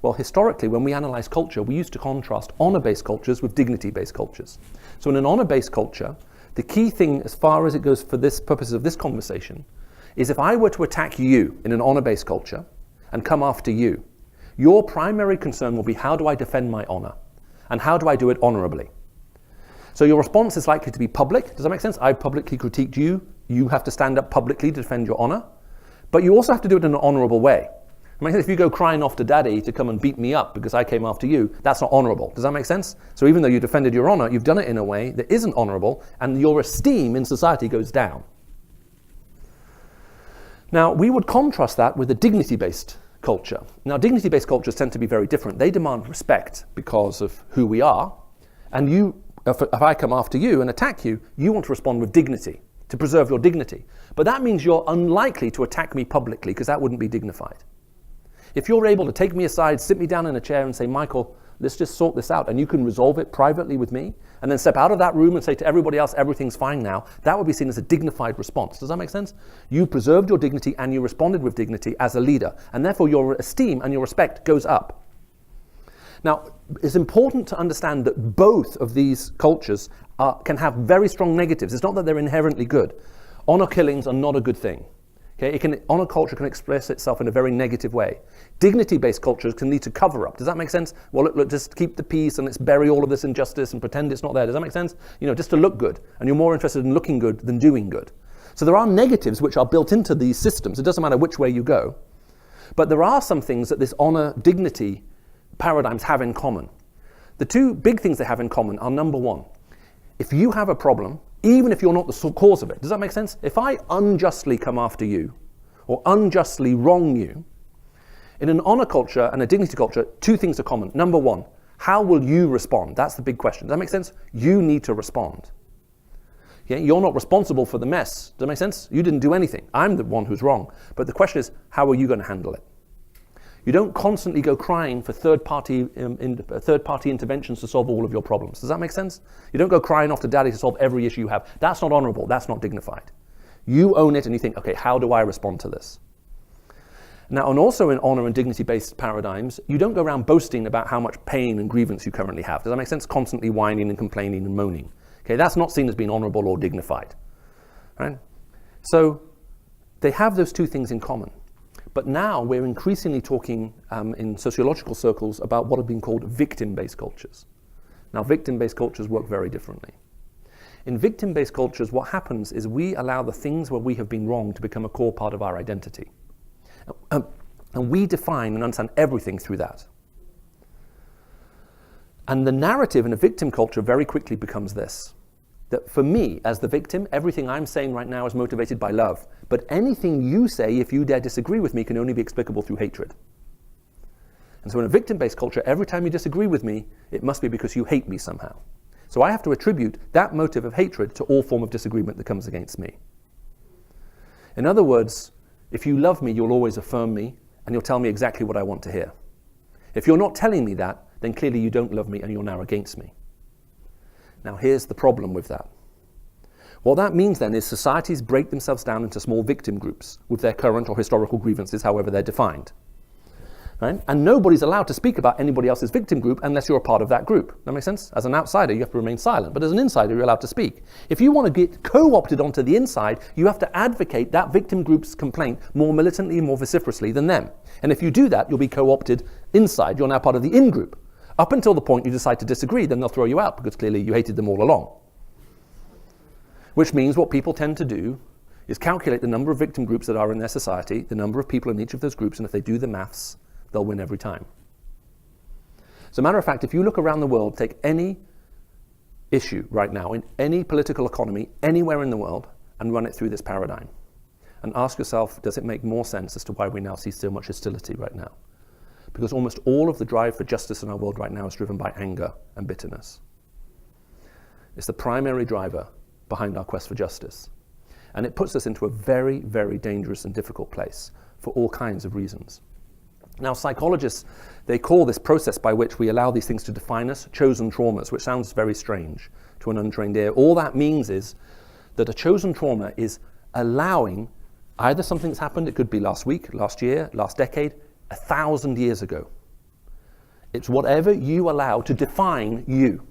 Well, historically, when we analyze culture, we used to contrast honor-based cultures with dignity-based cultures. So in an honor-based culture, the key thing, as far as it goes for this purposes of this conversation, is if I were to attack you in an honor-based culture and come after you, your primary concern will be, how do I defend my honor? And how do I do it honorably? So your response is likely to be public. Does that make sense? I publicly critiqued you. You have to stand up publicly to defend your honor. But you also have to do it in an honorable way. I mean, if you go crying off to daddy to come and beat me up because I came after you, that's not honorable. Does that make sense? So even though you defended your honor, you've done it in a way that isn't honorable, and your esteem in society goes down. Now, we would contrast that with a dignity-based culture. Now, dignity-based cultures tend to be very different. They demand respect because of who we are, and if I come after you and attack you, you want to respond with dignity, to preserve your dignity. But that means you're unlikely to attack me publicly, because that wouldn't be dignified. If you're able to take me aside, sit me down in a chair and say, Michael, let's just sort this out, and you can resolve it privately with me, and then step out of that room and say to everybody else, everything's fine now, that would be seen as a dignified response. Does that make sense? You preserved your dignity and you responded with dignity as a leader, and therefore your esteem and your respect goes up. Now, it's important to understand that both of these cultures can have very strong negatives. It's not that they're inherently good. Honor killings are not a good thing. Okay? Honor culture can express itself in a very negative way. Dignity-based cultures can lead to cover-up. Does that make sense? Well, look, just keep the peace and let's bury all of this injustice and pretend it's not there. Does that make sense? Just to look good. And you're more interested in looking good than doing good. So there are negatives which are built into these systems. It doesn't matter which way you go. But there are some things that this honor, dignity paradigms have in common. The two big things they have in common are, number one, if you have a problem, even if you're not the cause of it. Does that make sense? If I unjustly come after you or unjustly wrong you, in an honor culture and a dignity culture, two things are common. Number one, how will you respond? That's the big question. Does that make sense? You need to respond. Okay? You're not responsible for the mess. Does that make sense? You didn't do anything. I'm the one who's wrong. But the question is, how are you going to handle it? You don't constantly go crying for third-party interventions to solve all of your problems. Does that make sense? You don't go crying off to daddy to solve every issue you have. That's not honorable. That's not dignified. You own it and you think, okay, how do I respond to this? Now, and also in honor and dignity-based paradigms, you don't go around boasting about how much pain and grievance you currently have. Does that make sense? Constantly whining and complaining and moaning. Okay, that's not seen as being honorable or dignified. Right? So they have those two things in common. But now we're increasingly talking in sociological circles about what have been called victim-based cultures. Now, victim-based cultures work very differently. In victim-based cultures, what happens is we allow the things where we have been wrong to become a core part of our identity. And we define and understand everything through that. And the narrative in a victim culture very quickly becomes this: that for me, as the victim, everything I'm saying right now is motivated by love. But anything you say, if you dare disagree with me, can only be explicable through hatred. And so in a victim-based culture, every time you disagree with me, it must be because you hate me somehow. So I have to attribute that motive of hatred to all form of disagreement that comes against me. In other words, if you love me, you'll always affirm me, and you'll tell me exactly what I want to hear. If you're not telling me that, then clearly you don't love me and you're now against me. Now here's the problem with that. What that means then is societies break themselves down into small victim groups with their current or historical grievances, however they're defined. Right? And nobody's allowed to speak about anybody else's victim group unless you're a part of that group. That makes sense? As an outsider, you have to remain silent. But as an insider, you're allowed to speak. If you want to get co-opted onto the inside, you have to advocate that victim group's complaint more militantly and more vociferously than them. And if you do that, you'll be co-opted inside. You're now part of the in-group. Up until the point you decide to disagree, then they'll throw you out because clearly you hated them all along. Which means what people tend to do is calculate the number of victim groups that are in their society, the number of people in each of those groups, and if they do the maths, they'll win every time. As a matter of fact, if you look around the world, take any issue right now in any political economy, anywhere in the world, and run it through this paradigm. And ask yourself, does it make more sense as to why we now see so much hostility right now? Because almost all of the drive for justice in our world right now is driven by anger and bitterness. It's the primary driver behind our quest for justice. And it puts us into a very, very dangerous and difficult place for all kinds of reasons. Now, psychologists, they call this process by which we allow these things to define us chosen traumas, which sounds very strange to an untrained ear. All that means is that a chosen trauma is allowing either something that's happened, it could be last week, last year, last decade, 1,000 years ago. It's whatever you allow to define you.